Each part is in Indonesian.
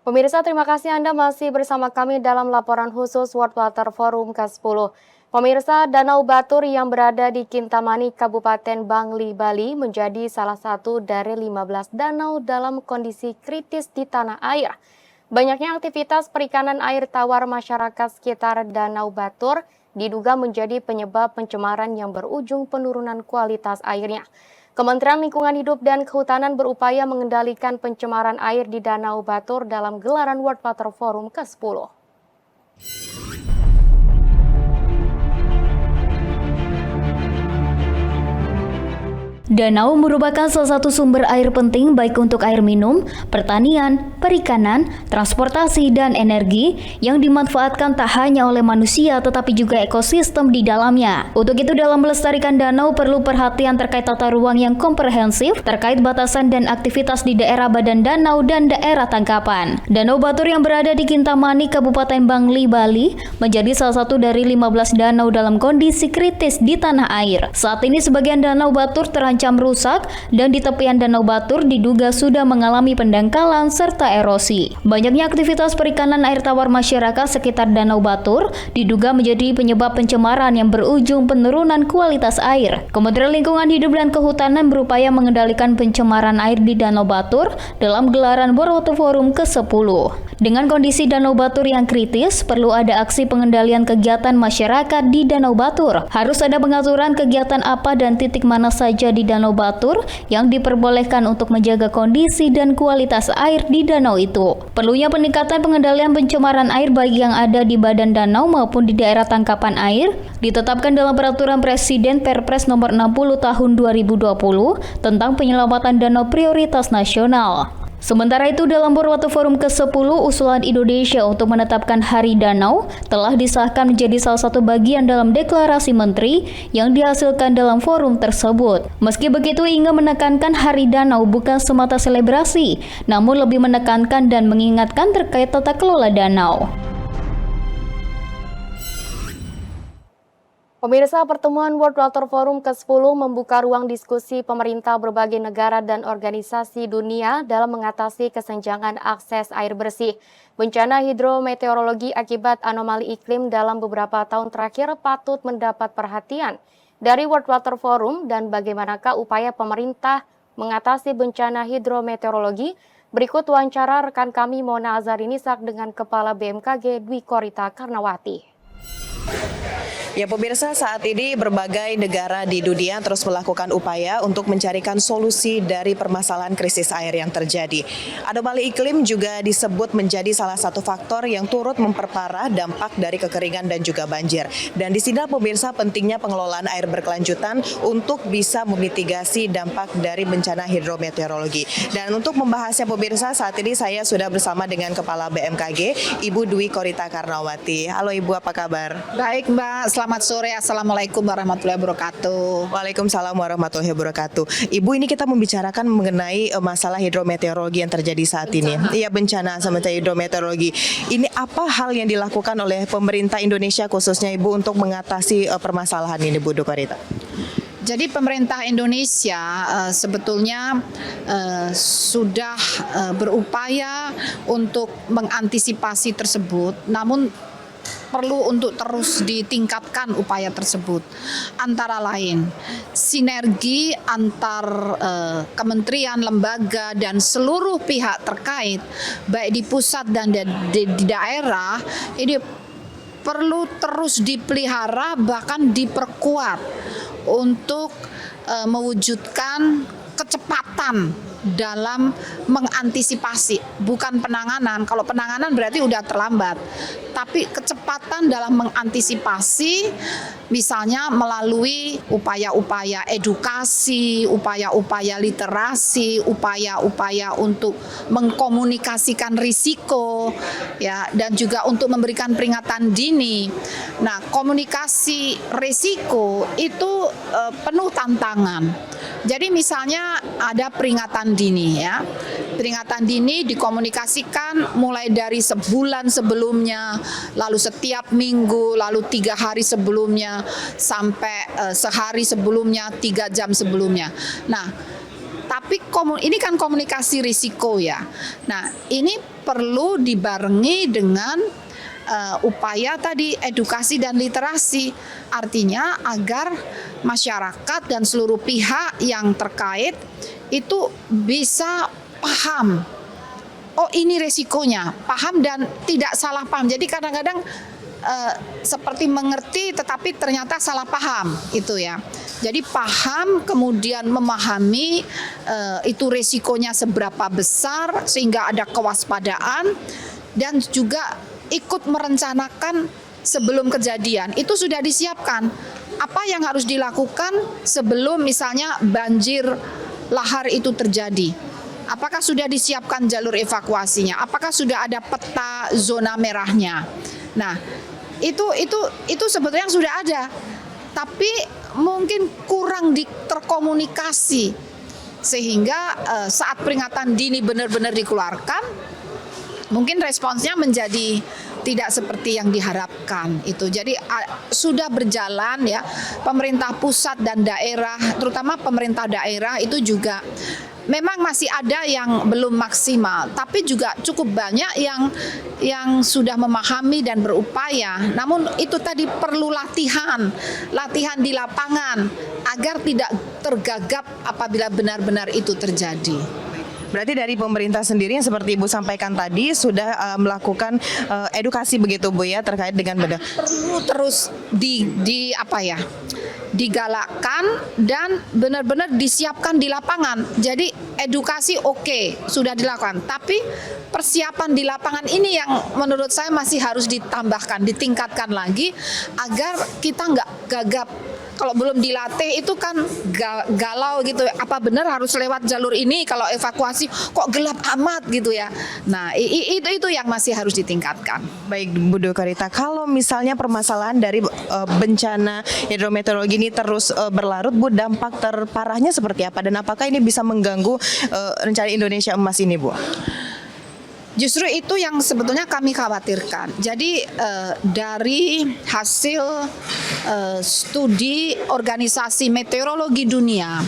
Pemirsa, terima kasih Anda masih bersama kami dalam laporan khusus World Water Forum ke-10. Pemirsa, Danau Batur yang berada di Kintamani, Kabupaten Bangli, Bali menjadi salah satu dari 15 danau dalam kondisi kritis di tanah air. Banyaknya aktivitas perikanan air tawar masyarakat sekitar Danau Batur diduga menjadi penyebab pencemaran yang berujung penurunan kualitas airnya. Kementerian Lingkungan Hidup dan Kehutanan berupaya mengendalikan pencemaran air di Danau Batur dalam gelaran World Water Forum ke-10. Danau merupakan salah satu sumber air penting baik untuk air minum, pertanian, perikanan, transportasi, dan energi yang dimanfaatkan tak hanya oleh manusia tetapi juga ekosistem di dalamnya. Untuk itu dalam melestarikan danau perlu perhatian terkait tata ruang yang komprehensif terkait batasan dan aktivitas di daerah badan danau dan daerah tangkapan. Danau Batur yang berada di Kintamani, Kabupaten Bangli, Bali menjadi salah satu dari 15 danau dalam kondisi kritis di tanah air. Saat ini sebagian danau Batur terancam rusak dan di tepian Danau Batur diduga sudah mengalami pendangkalan serta erosi. Banyaknya aktivitas perikanan air tawar masyarakat sekitar Danau Batur diduga menjadi penyebab pencemaran yang berujung penurunan kualitas air. Kementerian Lingkungan Hidup dan Kehutanan berupaya mengendalikan pencemaran air di Danau Batur dalam gelaran World Water Forum ke-10. Dengan kondisi Danau Batur yang kritis, perlu ada aksi pengendalian kegiatan masyarakat di Danau Batur. Harus ada pengaturan kegiatan apa dan titik mana saja di Danau Batur yang diperbolehkan untuk menjaga kondisi dan kualitas air di danau itu. Perlunya peningkatan pengendalian pencemaran air bagi yang ada di badan danau maupun di daerah tangkapan air ditetapkan dalam Peraturan Presiden Perpres Nomor 60 Tahun 2020 tentang penyelamatan danau prioritas nasional. Sementara itu dalam World Water Forum ke-10, usulan Indonesia untuk menetapkan Hari Danau telah disahkan menjadi salah satu bagian dalam deklarasi menteri yang dihasilkan dalam forum tersebut. Meski begitu, Inge menekankan Hari Danau bukan semata selebrasi, namun lebih menekankan dan mengingatkan terkait tata kelola danau. Pemirsa, pertemuan World Water Forum ke-10 membuka ruang diskusi pemerintah berbagai negara dan organisasi dunia dalam mengatasi kesenjangan akses air bersih. Bencana hidrometeorologi akibat anomali iklim dalam beberapa tahun terakhir patut mendapat perhatian dari World Water Forum dan bagaimanakah upaya pemerintah mengatasi bencana hidrometeorologi. Berikut wawancara rekan kami Mona Azharinisak dengan Kepala BMKG Dwi Korita Karnawati. Ya pemirsa, saat ini berbagai negara di dunia terus melakukan upaya untuk mencarikan solusi dari permasalahan krisis air yang terjadi. Anomali iklim juga disebut menjadi salah satu faktor yang turut memperparah dampak dari kekeringan dan juga banjir. Dan di sini pemirsa pentingnya pengelolaan air berkelanjutan untuk bisa memitigasi dampak dari bencana hidrometeorologi. Dan untuk membahasnya pemirsa, saat ini saya sudah bersama dengan Kepala BMKG, Ibu Dwi Korita Karnawati. Halo Ibu, apa kabar? Baik Mbak, selamat sore. Assalamualaikum warahmatullahi wabarakatuh. Waalaikumsalam warahmatullahi wabarakatuh. Ibu, ini kita membicarakan mengenai masalah hidrometeorologi yang terjadi saat ini. Iya, bencana semacam hidrometeorologi. Ini apa hal yang dilakukan oleh pemerintah Indonesia khususnya Ibu untuk mengatasi permasalahan ini, Bu Korita? Jadi pemerintah Indonesia sebetulnya sudah berupaya untuk mengantisipasi tersebut, namun perlu untuk terus ditingkatkan upaya tersebut. Antara lain, sinergi antar kementerian, lembaga, dan seluruh pihak terkait, baik di pusat dan di daerah, ini perlu terus dipelihara bahkan diperkuat untuk mewujudkan kecepatan dalam mengantisipasi, bukan penanganan. Kalau penanganan berarti udah terlambat, tapi kecepatan dalam mengantisipasi, misalnya melalui upaya-upaya edukasi, upaya-upaya literasi, upaya-upaya untuk mengkomunikasikan risiko, ya, dan juga untuk memberikan peringatan dini. Nah, komunikasi risiko itu penuh tantangan. Jadi misalnya ada peringatan dini, ya. Peringatan dini dikomunikasikan mulai dari sebulan sebelumnya, lalu setiap minggu, lalu 3 hari sebelumnya, sampai sehari sebelumnya, 3 jam sebelumnya. Nah, tapi ini kan komunikasi risiko, ya. Nah, ini perlu dibarengi dengan upaya tadi edukasi dan literasi, artinya agar masyarakat dan seluruh pihak yang terkait itu bisa paham, oh ini resikonya, paham dan tidak salah paham. Jadi kadang-kadang seperti mengerti tetapi ternyata salah paham itu ya. Jadi paham kemudian memahami itu resikonya seberapa besar sehingga ada kewaspadaan dan juga ikut merencanakan sebelum kejadian. Itu sudah disiapkan. Apa yang harus dilakukan sebelum misalnya banjir lahar itu terjadi? Apakah sudah disiapkan jalur evakuasinya? Apakah sudah ada peta zona merahnya? Nah, itu sebetulnya sudah ada. Tapi mungkin kurang terkomunikasi sehingga saat peringatan dini benar-benar dikeluarkan, mungkin responsnya menjadi tidak seperti yang diharapkan itu. Jadi sudah berjalan ya, pemerintah pusat dan daerah, terutama pemerintah daerah itu juga memang masih ada yang belum maksimal, tapi juga cukup banyak yang sudah memahami dan berupaya. Namun itu tadi perlu latihan di lapangan agar tidak tergagap apabila benar-benar itu terjadi. Berarti dari pemerintah sendiri yang seperti Ibu sampaikan tadi sudah melakukan edukasi begitu Bu ya terkait dengan bedah. Perlu terus digalakkan dan benar-benar disiapkan di lapangan. Jadi edukasi oke, sudah dilakukan, tapi persiapan di lapangan ini yang menurut saya masih harus ditambahkan, ditingkatkan lagi agar kita nggak gagap. Kalau belum dilatih itu kan galau gitu. Apa benar harus lewat jalur ini? Kalau evakuasi kok gelap amat gitu ya. Nah itu yang masih harus ditingkatkan. Baik Bu Dr. kalau misalnya permasalahan dari bencana hidrometeorologi ini terus berlarut, Bu, dampak terparahnya seperti apa? Dan apakah ini bisa mengganggu rencana Indonesia Emas ini, Bu? Justru itu yang sebetulnya kami khawatirkan. Jadi dari hasil studi Organisasi Meteorologi Dunia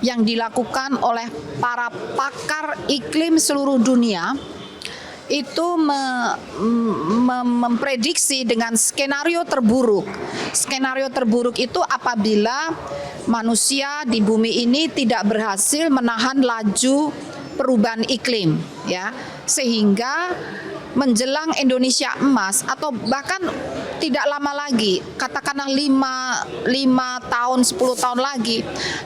yang dilakukan oleh para pakar iklim seluruh dunia, itu memprediksi dengan skenario terburuk. Skenario terburuk itu apabila manusia di bumi ini tidak berhasil menahan laju perubahan iklim ya, sehingga menjelang Indonesia Emas atau bahkan tidak lama lagi, katakanlah 5 tahun 10 tahun lagi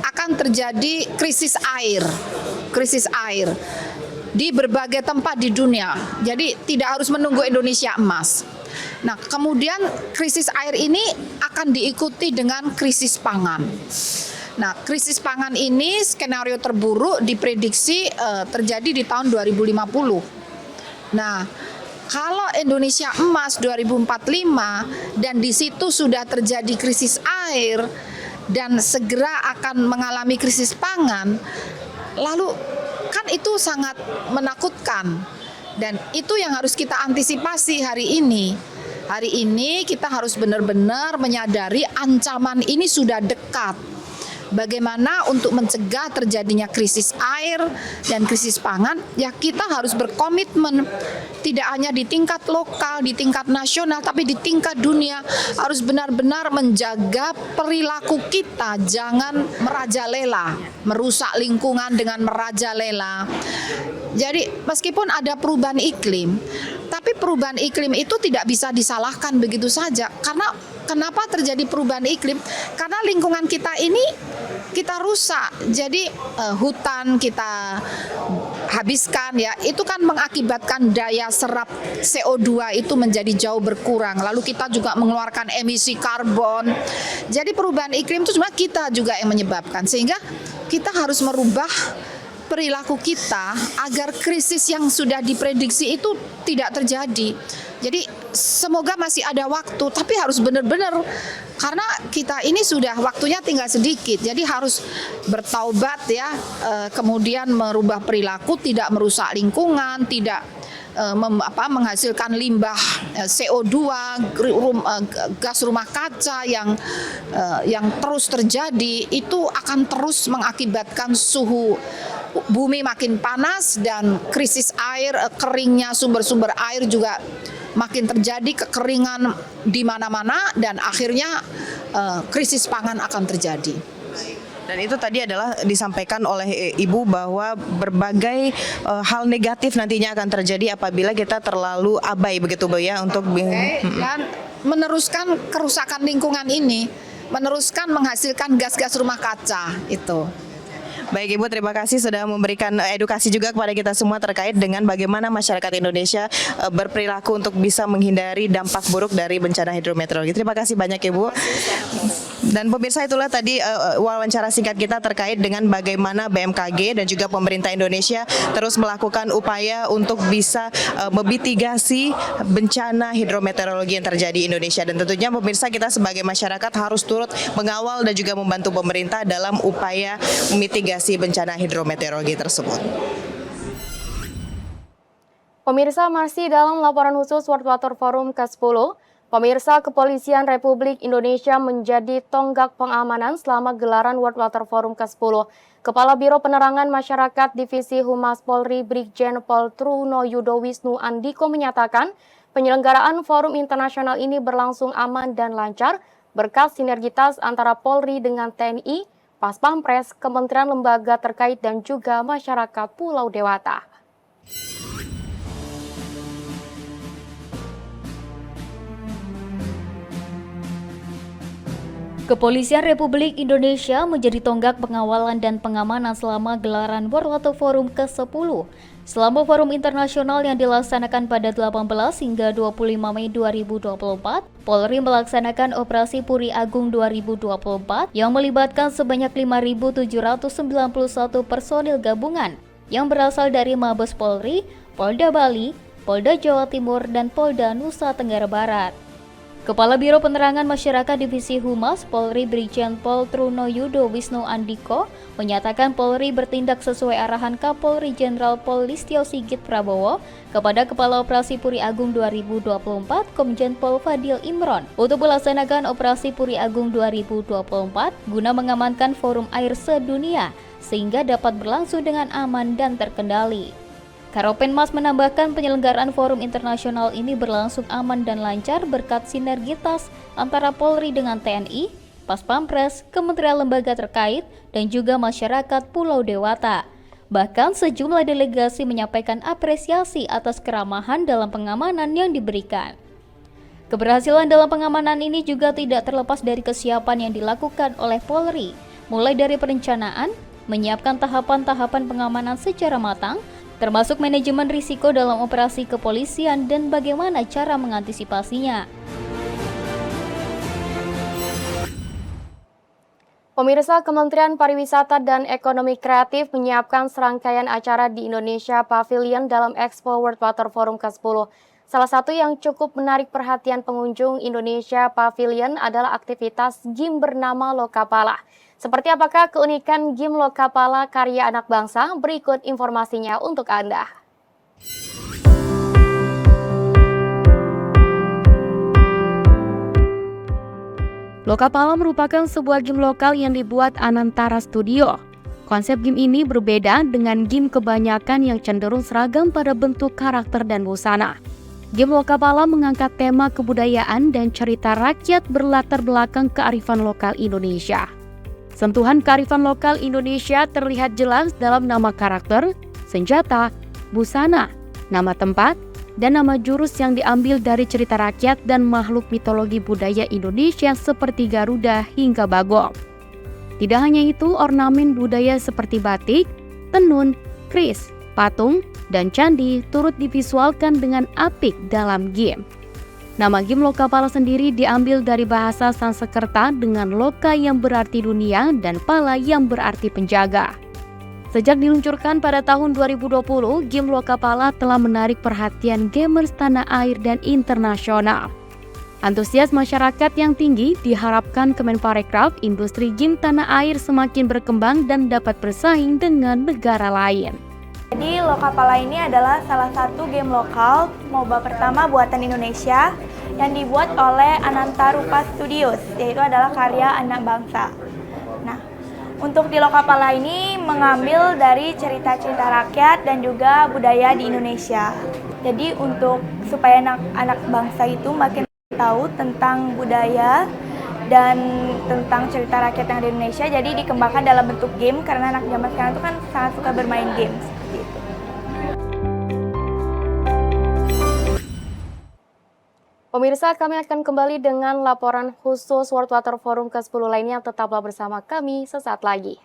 akan terjadi krisis air di berbagai tempat di dunia. Jadi tidak harus menunggu Indonesia Emas. Nah, kemudian krisis air ini akan diikuti dengan krisis pangan. Nah, krisis pangan ini skenario terburuk diprediksi terjadi di tahun 2050. Nah, kalau Indonesia Emas 2045 dan di situ sudah terjadi krisis air dan segera akan mengalami krisis pangan, lalu kan itu sangat menakutkan. Dan itu yang harus kita antisipasi hari ini. Hari ini kita harus benar-benar menyadari ancaman ini sudah dekat. Bagaimana untuk mencegah terjadinya krisis air dan krisis pangan, ya kita harus berkomitmen tidak hanya di tingkat lokal, di tingkat nasional, tapi di tingkat dunia harus benar-benar menjaga perilaku kita, jangan merajalela, merusak lingkungan dengan merajalela. Jadi meskipun ada perubahan iklim, tapi perubahan iklim itu tidak bisa disalahkan begitu saja. Karena kenapa terjadi perubahan iklim? Karena lingkungan kita ini kita rusak. Jadi hutan kita habiskan ya, itu kan mengakibatkan daya serap CO2 itu menjadi jauh berkurang. Lalu kita juga mengeluarkan emisi karbon. Jadi perubahan iklim itu sebenarnya kita juga yang menyebabkan. Sehingga kita harus merubah perilaku kita agar krisis yang sudah diprediksi itu tidak terjadi. Jadi semoga masih ada waktu, tapi harus benar-benar karena kita ini sudah waktunya tinggal sedikit. Jadi harus bertaubat ya, kemudian merubah perilaku, tidak merusak lingkungan, tidak menghasilkan limbah CO2, gas rumah kaca yang terus terjadi, itu akan terus mengakibatkan suhu bumi makin panas dan krisis air, keringnya sumber-sumber air juga makin terjadi, kekeringan di mana-mana, dan akhirnya krisis pangan akan terjadi. Dan itu tadi adalah disampaikan oleh Ibu bahwa berbagai hal negatif nantinya akan terjadi apabila kita terlalu abai begitu Bu ya untuk dan meneruskan kerusakan lingkungan ini, meneruskan menghasilkan gas-gas rumah kaca itu. Baik Ibu, terima kasih sudah memberikan edukasi juga kepada kita semua terkait dengan bagaimana masyarakat Indonesia berperilaku untuk bisa menghindari dampak buruk dari bencana hidrometeorologi. Terima kasih banyak Ibu. Dan pemirsa, itulah tadi wawancara singkat kita terkait dengan bagaimana BMKG dan juga pemerintah Indonesia terus melakukan upaya untuk bisa memitigasi bencana hidrometeorologi yang terjadi di Indonesia. Dan tentunya pemirsa, kita sebagai masyarakat harus turut mengawal dan juga membantu pemerintah dalam upaya memitigasi bencana hidrometeorologi tersebut. Pemirsa, masih dalam laporan khusus World Water Forum ke-10, pemirsa, Kepolisian Republik Indonesia menjadi tonggak pengamanan selama gelaran World Water Forum ke-10. Kepala Biro Penerangan Masyarakat Divisi Humas Polri Brigjen Pol Truno Yudo Wisnu Andiko menyatakan penyelenggaraan forum internasional ini berlangsung aman dan lancar berkat sinergitas antara Polri dengan TNI, Pas Pampres, Kementerian Lembaga terkait dan juga masyarakat Pulau Dewata. Kepolisian Republik Indonesia menjadi tonggak pengawalan dan pengamanan selama gelaran World Water Forum ke-10. Selama forum internasional yang dilaksanakan pada 18 hingga 25 Mei 2024, Polri melaksanakan Operasi Puri Agung 2024 yang melibatkan sebanyak 5.791 personil gabungan yang berasal dari Mabes Polri, Polda Bali, Polda Jawa Timur, dan Polda Nusa Tenggara Barat. Kepala Biro Penerangan Masyarakat Divisi Humas Polri Brigjen Pol Truno Yudo Wisnu Andiko menyatakan Polri bertindak sesuai arahan Kapolri Jenderal Pol Listio Sigit Prabowo kepada Kepala Operasi Puri Agung 2024 Komjen Pol Fadil Imron untuk melaksanakan Operasi Puri Agung 2024 guna mengamankan forum air sedunia sehingga dapat berlangsung dengan aman dan terkendali. Karopenmas menambahkan penyelenggaraan forum internasional ini berlangsung aman dan lancar berkat sinergitas antara Polri dengan TNI, Pas Pampres, Kementerian Lembaga terkait, dan juga masyarakat Pulau Dewata. Bahkan sejumlah delegasi menyampaikan apresiasi atas keramahan dalam pengamanan yang diberikan. Keberhasilan dalam pengamanan ini juga tidak terlepas dari kesiapan yang dilakukan oleh Polri, mulai dari perencanaan, menyiapkan tahapan-tahapan pengamanan secara matang, termasuk manajemen risiko dalam operasi kepolisian dan bagaimana cara mengantisipasinya. Pemirsa, Kementerian Pariwisata dan Ekonomi Kreatif menyiapkan serangkaian acara di Indonesia Pavilion dalam Expo World Water Forum ke-10. Salah satu yang cukup menarik perhatian pengunjung Indonesia Pavilion adalah aktivitas game bernama Lokapala. Seperti apakah keunikan game Lokapala karya anak bangsa? Berikut informasinya untuk Anda. Lokapala merupakan sebuah game lokal yang dibuat Anantara Studio. Konsep game ini berbeda dengan game kebanyakan yang cenderung seragam pada bentuk karakter dan busana. Game Lokapala mengangkat tema kebudayaan dan cerita rakyat berlatar belakang kearifan lokal Indonesia. Sentuhan kearifan lokal Indonesia terlihat jelas dalam nama karakter, senjata, busana, nama tempat, dan nama jurus yang diambil dari cerita rakyat dan makhluk mitologi budaya Indonesia seperti Garuda hingga Bagong. Tidak hanya itu, ornamen budaya seperti batik, tenun, keris, patung, dan candi turut divisualkan dengan apik dalam game. Nama game Lokapala sendiri diambil dari bahasa Sanskerta dengan loka yang berarti dunia dan pala yang berarti penjaga. Sejak diluncurkan pada tahun 2020, game Lokapala telah menarik perhatian gamers tanah air dan internasional. Antusias masyarakat yang tinggi diharapkan Kemenparekraf industri game tanah air semakin berkembang dan dapat bersaing dengan negara lain. Jadi Lokapala ini adalah salah satu game lokal MOBA pertama buatan Indonesia yang dibuat oleh Anantarupa Studios, yaitu adalah karya anak bangsa. Nah, Untuk di Lokapala ini mengambil dari cerita-cerita rakyat dan juga budaya di Indonesia. Jadi untuk supaya anak-anak bangsa itu makin tahu tentang budaya dan tentang cerita rakyat yang ada di Indonesia, jadi dikembangkan dalam bentuk game karena anak zaman sekarang itu kan sangat suka bermain game seperti itu. Pemirsa, kami akan kembali dengan laporan khusus World Water Forum ke-10 lainnya. Tetaplah bersama kami sesaat lagi.